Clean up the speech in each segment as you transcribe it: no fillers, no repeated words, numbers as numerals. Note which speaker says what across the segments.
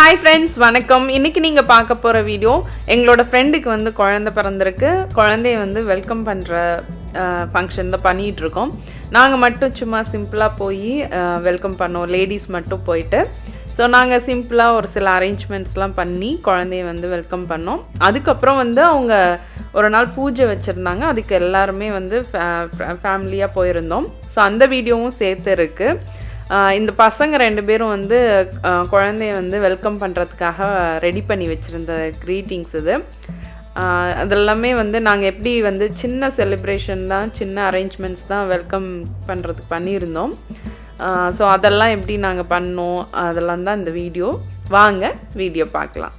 Speaker 1: Hi friends, வணக்கம். இன்றைக்கி நீங்கள் பார்க்க போகிற வீடியோ எங்களோட ஃப்ரெண்டுக்கு வந்து குழந்தை பிறந்திருக்கு. குழந்தைய வந்து வெல்கம் பண்ணுற ஃபங்க்ஷன் தான் பண்ணிகிட்ருக்கோம். நாங்கள் மட்டும் சும்மா சிம்பிளாக போய் வெல்கம் பண்ணோம், லேடிஸ் மட்டும் போயிட்டு. ஸோ நாங்கள் சிம்பிளாக ஒரு சில அரேஞ்ச்மெண்ட்ஸ்லாம் பண்ணி குழந்தைய வந்து வெல்கம் பண்ணோம். அதுக்கப்புறம் வந்து அவங்க ஒரு நாள் பூஜை வச்சுருந்தாங்க. அதுக்கு எல்லாருமே வந்து ஃபேமிலியாக போயிருந்தோம். ஸோ அந்த வீடியோவும் சேர்த்து இருக்குது. இந்த பசங்க 2 பேரும் வந்து குழந்தைய வந்து வெல்கம் பண்ணுறதுக்காக ரெடி பண்ணி வச்சுருந்த க்ரீட்டிங்ஸ் இது. அதெல்லாமே வந்து நாங்கள் எப்படி வந்து சின்ன செலிப்ரேஷன் தான், சின்ன அரேஞ்ச்மெண்ட்ஸ் தான் வெல்கம் பண்ணுறதுக்கு பண்ணியிருந்தோம். ஸோ அதெல்லாம் எப்படி நாங்கள் பண்ணோம் அதெல்லாம் தான் இந்த வீடியோ. வாங்க வீடியோ பார்க்கலாம்.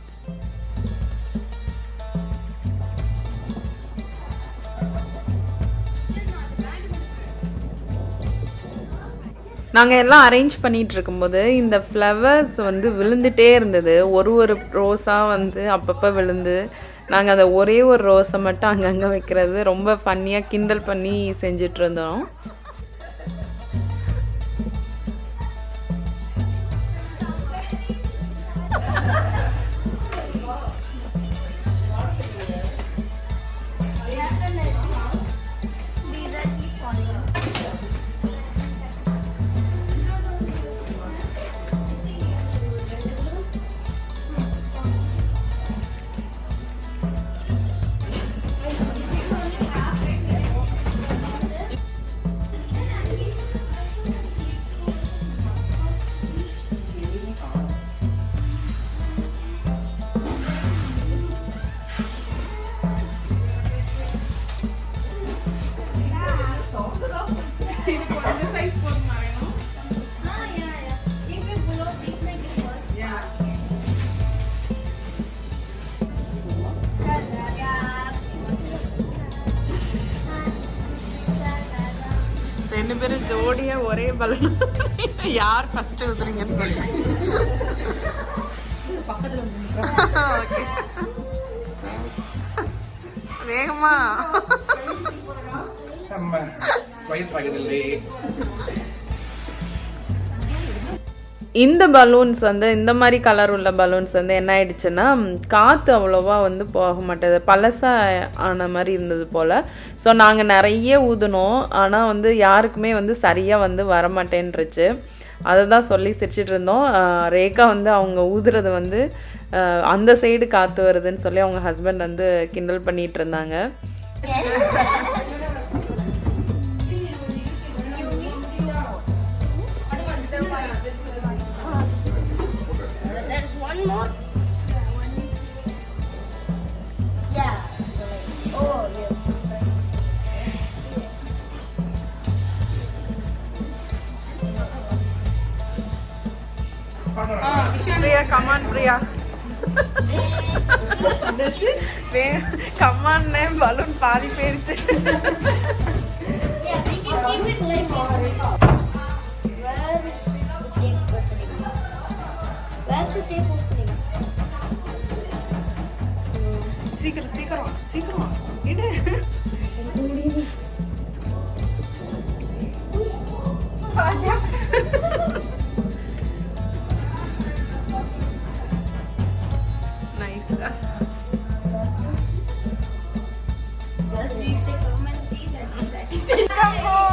Speaker 1: நாங்கள் எல்லாம் அரேஞ்ச் பண்ணிகிட்டு இருக்கும்போது இந்த ஃப்ளவர்ஸ் வந்து விழுந்துகிட்டே இருந்தது. ஒரு ரோஸாக வந்து அப்பப்போ விழுந்து நாங்கள் அதை ஒரே ஒரு ரோஸை மட்டும் அங்கங்கே வைக்கிறது ரொம்ப ஃபன்னியாக கிண்டல் பண்ணி செஞ்சிட்ருந்தோம். ரெண்டு பேரும் ஜோடியா ஒரே பலூன் யார் ஃபர்ஸ்ட் ஊதுறீங்கன்னு பக்கத்துல ஓகே வேகமா இந்த பலூன்ஸ் வந்து இந்த மாதிரி கலர் உள்ள பலூன்ஸ் வந்து என்ன ஆயிடுச்சுன்னா காற்று அவ்வளோவா வந்து போக மாட்டேது, பழசாக ஆன மாதிரி இருந்தது போல். ஸோ நாங்கள் நிறைய ஊதுனோம், ஆனால் வந்து யாருக்குமே வந்து சரியாக வந்து வரமாட்டேன்ருச்சு. அதை தான் சொல்லி சிரிச்சிட்டு இருந்தோம். ரேகா வந்து அவங்க ஊதுறது வந்து அந்த சைடு காற்று வருதுன்னு சொல்லி அவங்க ஹஸ்பண்ட் வந்து கிண்டல் பண்ணிகிட்டு இருந்தாங்க.
Speaker 2: More? Yeah. Oh, yeah.
Speaker 1: Priya, come on, Priya. Come on, name balloon paari perichu.
Speaker 2: Yeah, we can keep it like where's the tape opening? சீக்கிரம் இடு. நைஸா. Just read the comment, see that.
Speaker 1: Come on.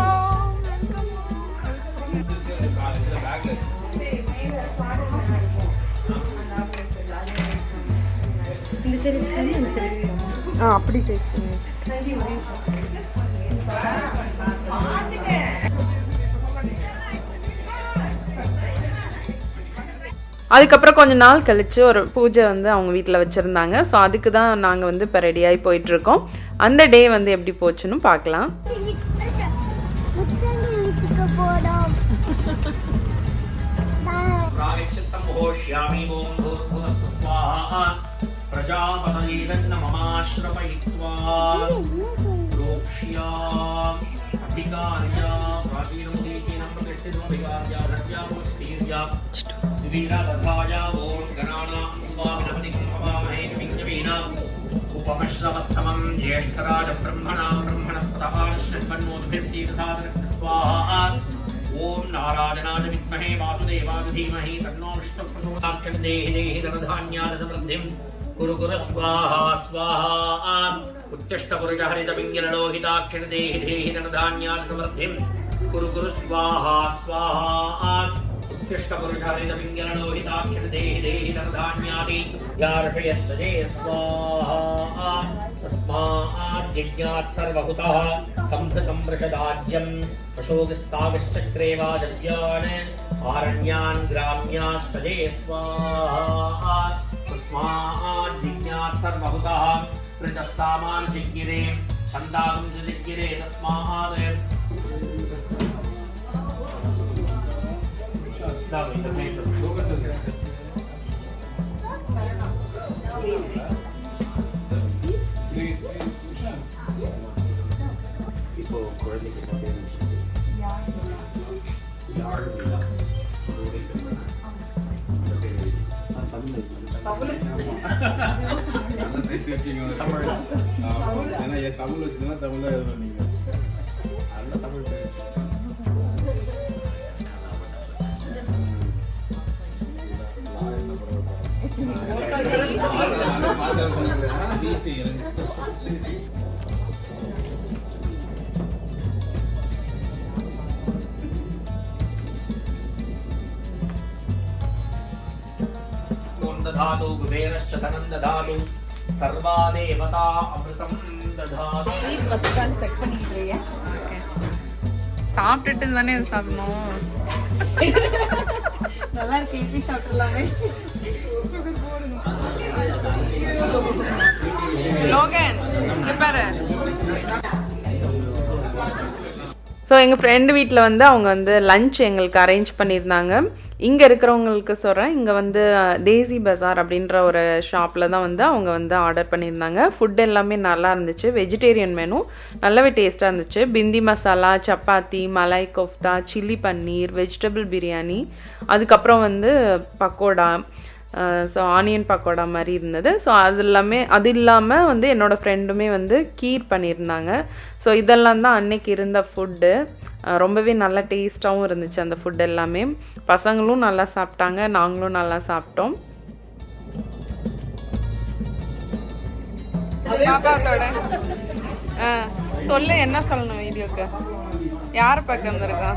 Speaker 1: அப்படி taste பண்ணி அதுக்கப்புறம் கொஞ்ச நாள் கழிச்சு ஒரு பூஜை வந்து அவங்க வீட்டில் வச்சுருந்தாங்க. ஸோ அதுக்கு தான் நாங்கள் வந்து இப்போ ரெடியாகி போயிட்டுருக்கோம். அந்த டே வந்து எப்படி போச்சுன்னு பார்க்கலாம்.
Speaker 3: उपमश्रवस्तमं ज्येष्ठराज ब्रह्मणां ब्रह्मणस्पतः श्रीमन्नोद्भिस्तीर्थात् स्वाहा। ओम नारायणाय विद्महे वासुदेवाय धीमहि तन्नो विष्णुः प्रचोदयात् देहि देहि धनधान्यानि समृद्धिं कुरु कुरु स्वाहा स्वाहा उत्तिष्ठ पुरुष हरितपिङ्गललोहिताक्षिण देहि देहि धनधान्यानि समृद्धिं कुरु कुरु स्वाहा स्वाहा उत्तिष्ठ पुरुष हरितपिङ्गललोहिताक्षिण देहि देहि धनधान्यानि यार्षयस्तजे स्वाहा तस्मात् जिज्ञात् सर्वभूतः संभृतं वृषदाज्यं पशोगिस्तागिश्चक्रेवादव्यान् आरण्यान् ग्राम्याश्चजे स्वाहा तस्मात् जिज्ञात् सर्वभूतः वृषः सामान् जिज्ञिरे छन्दागं जिज्ञिरे तस्मात्
Speaker 4: தமிழ் வச்சுன்னா தமிழ் எழுதணும் நீங்க நல்ல தமிழ்
Speaker 3: दधातु कुबेरश्च धनं दधातु सर्वा देवता अमृतं दधातु
Speaker 2: ஸ்வீட் பஸ்தான் செக் பண்ணிட்டு இருக்கேன்.
Speaker 1: சாப்பிட்டுட்டு தானே இது சாப்பிடணும்.
Speaker 2: நல்லா இருக்கு, இப்படி சாப்பிடலாமே.
Speaker 1: லோகன் இங்க பாரு. ஸோ எங்கள் ஃப்ரெண்டு வீட்டில் வந்து அவங்க வந்து லஞ்ச் எங்களுக்கு அரேஞ்ச் பண்ணியிருந்தாங்க. இங்கே இருக்கிறவங்களுக்கு சொல்கிறேன், இங்கே வந்து தேசி பஜார் அப்படின்ற ஒரு ஷாப்பில் தான் வந்து அவங்க வந்து ஆர்டர் பண்ணியிருந்தாங்க. ஃபுட் எல்லாமே நல்லா இருந்துச்சு. வெஜிடேரியன் மெனு நல்லாவே டேஸ்ட்டாக இருந்துச்சு. பிந்தி மசாலா, சப்பாத்தி, மலாய் கோஃப்தா, சில்லி பன்னீர், வெஜிடபிள் பிரியாணி, அதுக்கப்புறம் வந்து பக்கோடா, ஸோ ஆனியன் பக்கோடா மாதிரி இருந்தது. ஸோ அது இல்லாமல் வந்து என்னோடய ஃப்ரெண்டுமே வந்து கீர் பண்ணியிருந்தாங்க. ஸோ இதெல்லாம் தான் அன்னைக்கு இருந்த ஃபுட்டு. ரொம்பவே நல்லா டேஸ்ட்டாகவும் இருந்துச்சு அந்த ஃபுட் எல்லாமே. பசங்களும் நல்லா சாப்பிட்டாங்க, நாங்களும் நல்லா சாப்பிட்டோம். பாப்பாத்தோட சொல்லு, என்ன சொல்லணும் வீடியோக்கு? யார் பக்கம் வந்திருக்கா?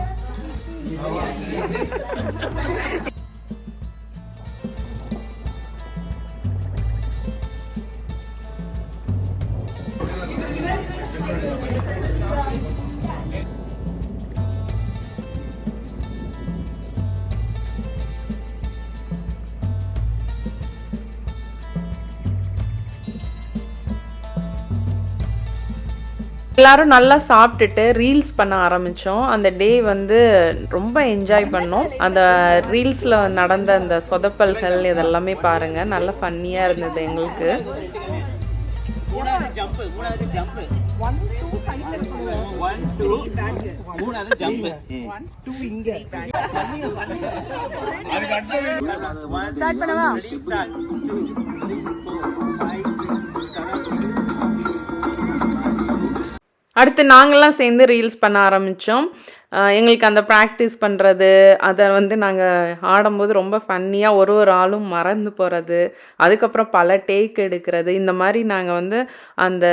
Speaker 1: எல்லாரும் நல்லா சாப்பிட்டுட்டு ரீல்ஸ் பண்ண ஆரம்பித்தோம். அந்த டே வந்து ரொம்ப என்ஜாய் பண்ணோம். அந்த ரீல்ஸில் நடந்த அந்த சொதப்பல்கள் இதெல்லாமே பாருங்கள், நல்லா ஃபன்னியாக இருந்தது எங்களுக்கு. அடுத்து நாங்கள்லாம் சேர்ந்து ரீல்ஸ் பண்ண ஆரம்பித்தோம். எங்களுக்கு அந்த ப்ராக்டிஸ் பண்ணுறது, அதை வந்து நாங்கள் ஆடும்போது ரொம்ப ஃபன்னியாக ஒரு ஆளும் மறந்து போகிறது, அதுக்கப்புறம் பல டேக் எடுக்கிறது, இந்த மாதிரி நாங்கள் வந்து அந்த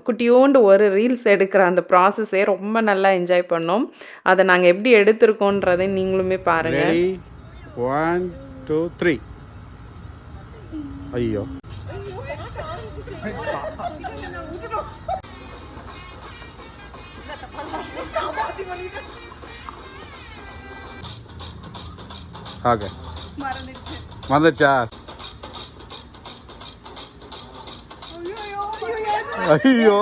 Speaker 1: குட்டியோண்டு ஒரு ரீல்ஸ் எடுக்கிற அந்த ப்ராசஸே ரொம்ப நல்லா என்ஜாய் பண்ணோம். அதை நாங்கள் எப்படி எடுத்திருக்கோன்றதை நீங்களுமே பாருங்கள்.
Speaker 4: 1 2 3 ஐயோ ஓகே வந்துச்சா? ஐயோ